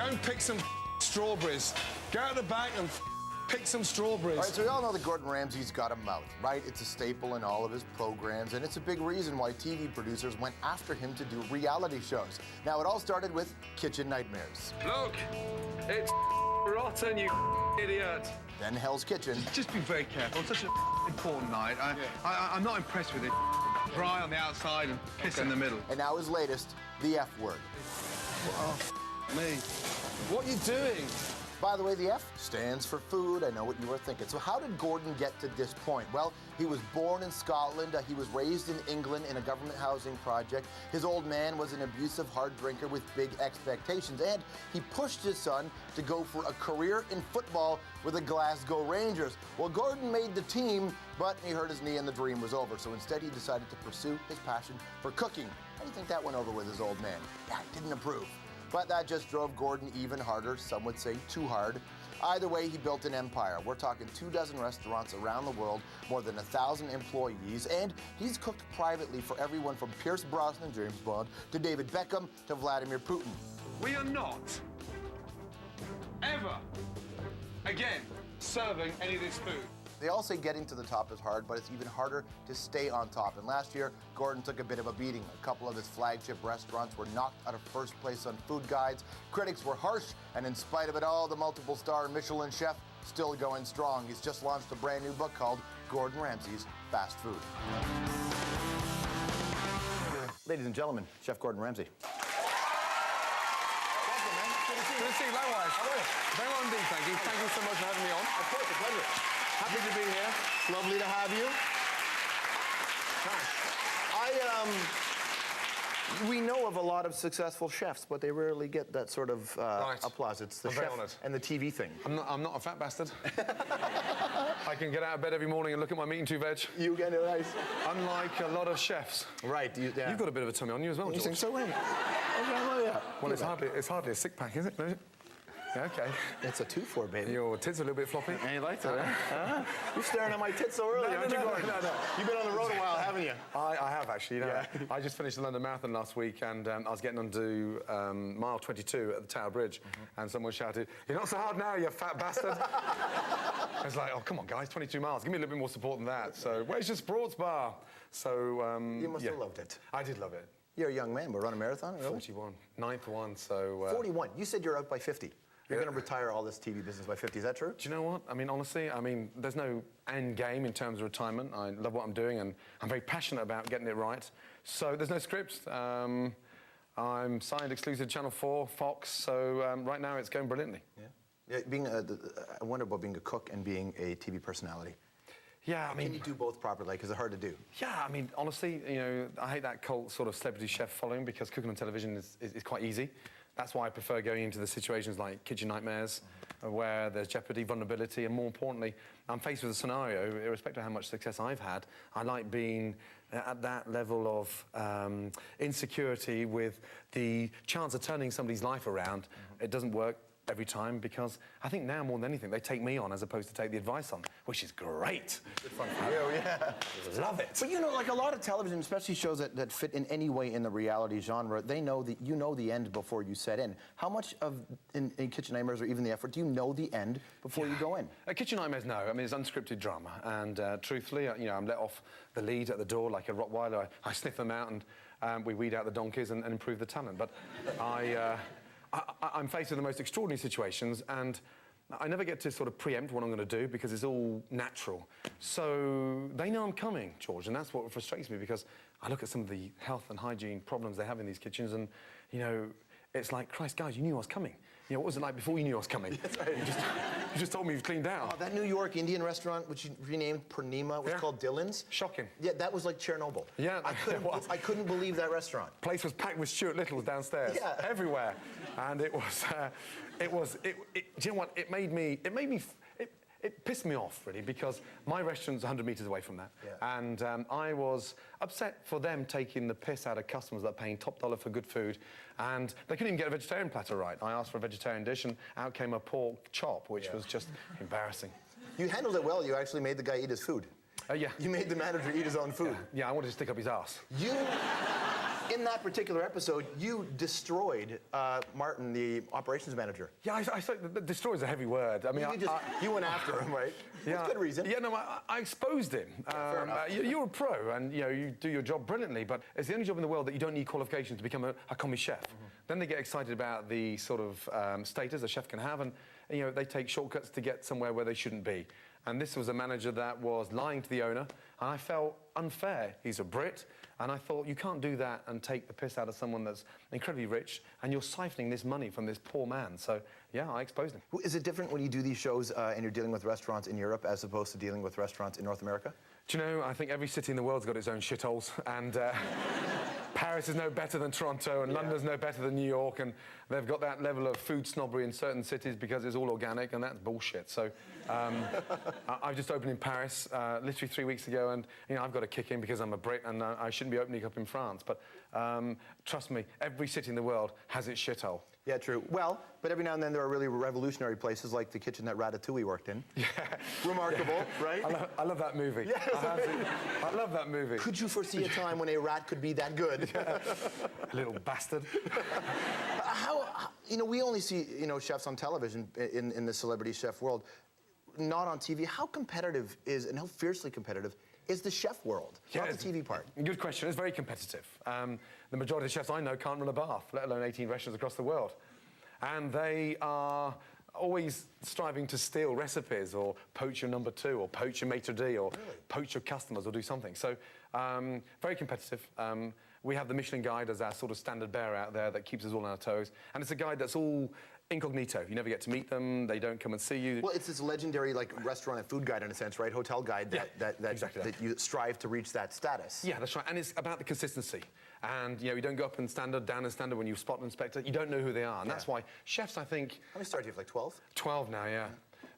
and pick some strawberries. Go out the back and pick some strawberries. All right, so we all know that Gordon Ramsay's got a mouth, right? It's a staple in all of his programs, and it's a big reason why TV producers went after him to do reality shows. Now, it all started with Kitchen Nightmares. Look, it's rotten, you idiot. Then Hell's Kitchen. Just be very careful. It's such an important night. I'm not impressed with it. Dry on the outside and piss in the middle. And now his latest, the F word. Oh, me. What are you doing? By the way, the F stands for food. I know what you were thinking. So how did Gordon get to this point? Well, he was born in Scotland. He was raised in England in a government housing project. His old man was an abusive hard drinker with big expectations. And he pushed his son to go for a career in football with the Glasgow Rangers. Well, Gordon made the team, but he hurt his knee and the dream was over. So instead, he decided to pursue his passion for cooking. How do you think that went over with his old man? Yeah, he didn't approve. But that just drove Gordon even harder, some would say too hard. Either way, he built an empire. We're talking 24 restaurants around the world, more than 1,000 employees, and he's cooked privately for everyone from Pierce Brosnan, James Bond, to David Beckham, to Vladimir Putin. We are not ever again serving any of this food. They all say getting to the top is hard, but it's even harder to stay on top. And last year, Gordon took a bit of a beating. A couple of his flagship restaurants were knocked out of first place on food guides. Critics were harsh, and in spite of it all, the multiple-star Michelin chef still going strong. He's just launched a brand new book called Gordon Ramsay's Fast Food. Ladies and gentlemen, Chef Gordon Ramsay. Welcome, man. Good to see you. Likewise. Very well indeed, thank you. Thank you so much for having me on. Of course, a pleasure. Happy to be here. Lovely to have you. We know of a lot of successful chefs, but they rarely get that sort of applause. It's the chef and the TV thing. I'm not a fat bastard. I can get out of bed every morning and look at my meat and two veg. You get it nice. Unlike a lot of chefs. Right. You've got a bit of a tummy on you as well, You George. think so, right? Well, it's hardly a sick pack, is it? Yeah, okay. It's a 2-4, baby. Your tits are a little bit floppy. And you like that, huh? You're staring at my tits so early, aren't you, Gordon? No. You've been on the road a while, haven't you? I have, actually. You know, I just finished the London Marathon last week, and I was getting onto mile 22 at the Tower Bridge, and someone shouted, "You're not so hard now, you fat bastard." I was like, oh, come on, guys, 22 miles. Give me a little bit more support than that. So, where's your sports bar? So, You must have loved it. I did love it. You're a young man, but run a marathon? Really? 41. 9th one, so... 41. You said you're out by 50. You're going to retire all this TV business by 50. Is that true? Do you know what? I mean, honestly, there's no end game in terms of retirement. I love what I'm doing, and I'm very passionate about getting it right. So there's no scripts. I'm signed exclusive to Channel 4, Fox, so right now it's going brilliantly. Yeah. I wonder about being a cook and being a TV personality. Yeah, I mean... Can you do both properly? Because it's hard to do. Yeah, I mean, honestly, you know, I hate that cult sort of celebrity chef following because cooking on television is quite easy. That's why I prefer going into the situations like Kitchen Nightmares, where there's jeopardy, vulnerability, and more importantly, I'm faced with a scenario, irrespective of how much success I've had, I like being at that level of insecurity with the chance of turning somebody's life around. It doesn't work every time because I think now more than anything they take me on as opposed to take the advice on, which is great. Good fun for you, yeah. Love it. But you know, like a lot of television, especially shows that fit in any way in the reality genre, they know that you know the end before you set in. How much of in Kitchen Nightmares or even the effort do you know the end before you go in? Kitchen Nightmares, no. I mean, it's unscripted drama, and truthfully, you know, I'm let off the lead at the door like a Rottweiler. I sniff them out, and we weed out the donkeys and improve the talent. But I'm faced with the most extraordinary situations, and I never get to sort of preempt what I'm going to do because it's all natural. So they know I'm coming, George, and that's what frustrates me because I look at some of the health and hygiene problems they have in these kitchens, and, you know, it's like, Christ, guys, you knew I was coming. You know, what was it like before you knew I was coming? That's right. You just told me you've cleaned out. Oh, that New York Indian restaurant, which you renamed Purnima, was called Dylan's. Shocking. Yeah, that was like Chernobyl. Yeah, I couldn't believe that restaurant. Place was packed with Stuart Littles downstairs, everywhere, and it was. Do you know what? It pissed me off, really, because my restaurant's 100 metres away from that. Yeah. And I was upset for them taking the piss out of customers that are paying top dollar for good food. And they couldn't even get a vegetarian platter right. I asked for a vegetarian dish, and out came a pork chop, which was just embarrassing. You handled it well. You actually made the guy eat his food. Yeah. You made the manager eat his own food. Yeah, I wanted to stick up his ass. In that particular episode, you destroyed Martin, the operations manager. Yeah, destroy is a heavy word. I mean, You went after him, right? Yeah, With good reason. Yeah, no, I exposed him. Fair enough. You're a pro, and you do your job brilliantly, but it's the only job in the world that you don't need qualifications to become a commis chef. Then they get excited about the sort of status a chef can have, and they take shortcuts to get somewhere where they shouldn't be. And this was a manager that was lying to the owner, and I felt unfair. He's a Brit, and I thought, you can't do that and take the piss out of someone that's incredibly rich, and you're siphoning this money from this poor man. So, yeah, I exposed him. Is it different when you do these shows and you're dealing with restaurants in Europe as opposed to dealing with restaurants in North America? Do you know, I think every city in the world's got its own shitholes, and Paris is no better than Toronto, and London's no better than New York, and they've got that level of food snobbery in certain cities because it's all organic, and that's bullshit. So I've just opened in Paris literally 3 weeks ago, and I've got to kick in because I'm a Brit, and I shouldn't be opening up in France. But trust me, every city in the world has its shithole. Yeah, true. Well, but every now and then there are really revolutionary places like the kitchen that Ratatouille worked in. Yeah. Remarkable, right? I love that movie. Yes. I love that movie. Could you foresee a time when a rat could be that good? Yeah. Little bastard. We only see, chefs on television in the celebrity chef world, not on TV. How competitive is, and how fiercely competitive is the chef world, not the TV part? Good question. It's very competitive. The majority of chefs I know can't run a bath, let alone 18 restaurants across the world. And they are always striving to steal recipes or poach your number two or poach your maitre d' or poach your customers or do something. So very competitive. We have the Michelin Guide as our sort of standard bearer out there that keeps us all on our toes. And it's a guide that's all incognito. You never get to meet them. They don't come and see you. Well, it's this legendary restaurant and food guide in a sense, right? Hotel guide that you strive to reach that status. Yeah, that's right. And it's about the consistency. And you don't go up and down and standard when you spot an inspector. You don't know who they are. And that's why chefs, I think... How many stars do you have, like 12? 12 now, yeah.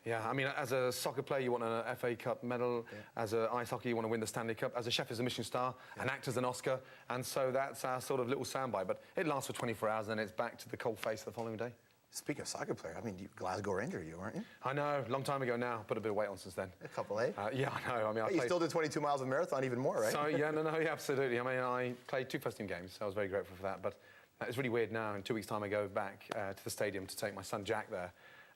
Yeah, I mean, as a soccer player, you want an FA Cup medal. Yeah. As an ice hockey, you want to win the Stanley Cup. As a chef, is a Michelin star. Yeah. An actor's an Oscar. And so that's our sort of little soundbite. But it lasts for 24 hours, and then it's back to the cold face the following day. Speaking of soccer player, I mean, Glasgow Ranger, you weren't you? I know, a long time ago now. Put a bit of weight on since then. A couple, eh? Yeah, I know. I mean, you still did 22 miles of marathon, even more, right? So, yeah, yeah, absolutely. I mean, I played 2 first-team games, so I was very grateful for that. But it's really weird now. In 2 weeks' time, I go back to the stadium to take my son Jack there.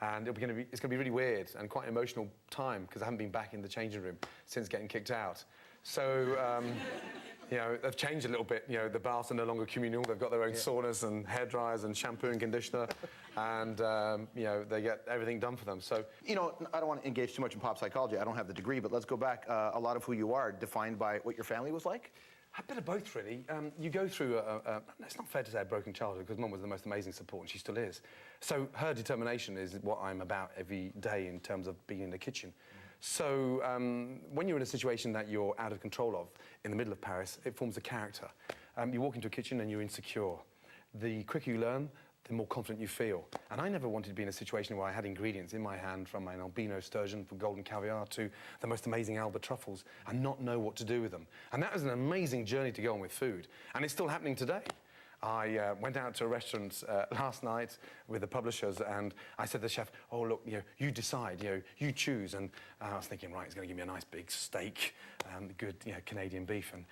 And it's going to be really weird and quite an emotional time because I haven't been back in the changing room since getting kicked out. So, they've changed a little bit. The baths are no longer communal. They've got their own saunas and hair dryers and shampoo and conditioner, and they get everything done for them. So, I don't want to engage too much in pop psychology. I don't have the degree, but let's go back. A lot of who you are defined by what your family was like. A bit of both, really. You go through it's not fair to say a broken childhood, because Mum was the most amazing support, and she still is. So her determination is what I'm about every day in terms of being in the kitchen. So when you're in a situation that you're out of control of, in the middle of Paris, it forms a character. You walk into a kitchen and you're insecure. The quicker you learn, the more confident you feel. And I never wanted to be in a situation where I had ingredients in my hand, from an albino sturgeon, from golden caviar, to the most amazing Alba truffles, and not know what to do with them. And that was an amazing journey to go on with food. And it's still happening today. I went out to a restaurant last night with the publishers, and I said to the chef, oh, look, you decide, you choose. And I was thinking, right, he's going to give me a nice big steak, good Canadian beef, and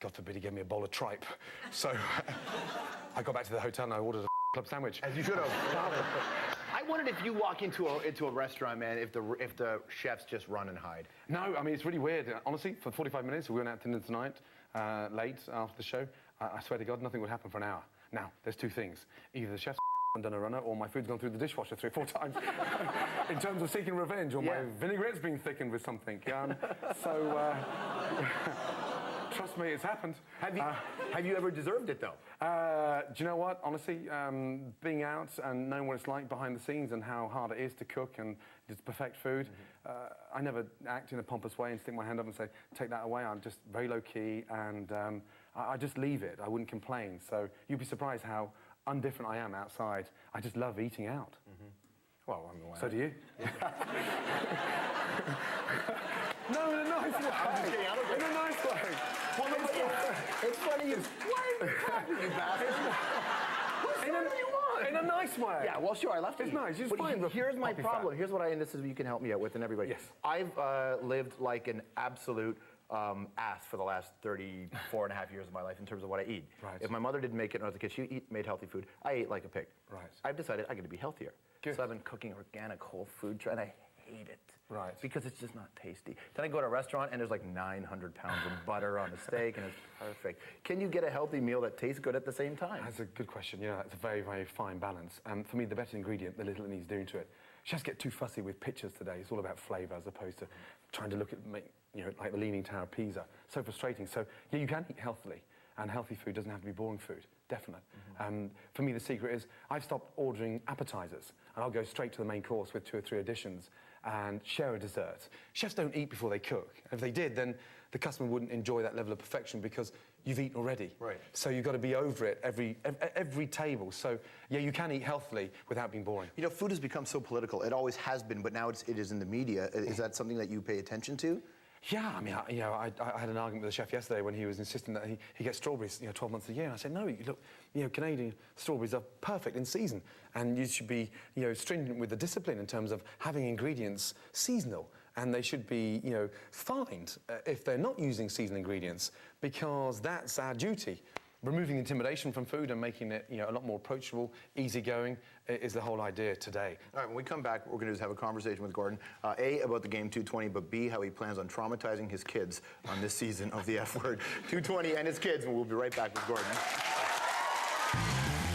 God forbid he gave me a bowl of tripe. So I got back to the hotel and I ordered a club sandwich. As you should have. I wondered if you walk into a restaurant, man, if the chefs just run and hide. No, I mean, it's really weird. Honestly, for 45 minutes, we went out to dinner tonight, late after the show. I swear to God, nothing would happen for an hour. Now, there's two things. Either the chef's done a runner, or my food's gone through the dishwasher 3 or 4 times in terms of seeking revenge, or my vinaigrette's been thickened with something. Trust me, it's happened. Have you ever deserved it, though? Do you know what? Honestly, being out and knowing what it's like behind the scenes and how hard it is to cook and just perfect food, I never act in a pompous way and stick my hand up and say, take that away. I'm just very low-key, and I just leave it. I wouldn't complain. So you'd be surprised how undifferent I am outside. I just love eating out. Well, I'm aware. So do you? No, in a nice way. In a nice way. Well, it's funny. Why you bastard? In a nice way. Yeah, well, sure, I left it. It's nice. It's fine. Here's my problem. Here's what and this is what you can help me out with, and everybody. Yes. I've lived like an absolute asked for the last 34 and a half years of my life in terms of what I eat. Right. If my mother didn't make it when I was a kid, she made healthy food. I ate like a pig. Right. I've decided I got to be healthier. Good. So I've been cooking organic whole food, and I hate it. Right. Because it's just not tasty. Then I go to a restaurant and there's like 900 pounds of butter on the steak and it's perfect. Can you get a healthy meal that tastes good at the same time? That's a good question. You know, that's a very, very fine balance. And for me, the better ingredient, the little it needs doing to it. Just get too fussy with pictures today. It's all about flavour as opposed to trying to look at, like the Leaning Tower of Pisa. So frustrating. So, yeah, you can eat healthily. And healthy food doesn't have to be boring food, definitely. For me, the secret is I've stopped ordering appetizers. And I'll go straight to the main course with 2 or 3 additions and share a dessert. Chefs don't eat before they cook. If they did, then the customer wouldn't enjoy that level of perfection because you've eaten already. Right. So you've got to be over it every table. So, yeah, you can eat healthily without being boring. You know, food has become so political. It always has been, but now it is in the media. Is that something that you pay attention to? Yeah, I mean, I had an argument with a chef yesterday when he was insisting that he gets strawberries, 12 months a year. And I said, no, look, Canadian strawberries are perfect in season, and you should be, stringent with the discipline in terms of having ingredients seasonal, and they should be, fined if they're not using seasonal ingredients, because that's our duty. Removing intimidation from food and making it, a lot more approachable, easygoing, is the whole idea today. All right, when we come back, what we're going to do is have a conversation with Gordon. A, about the game 220, but B, how he plans on traumatizing his kids on this season of the F Word. 220 and his kids, and we'll be right back with Gordon.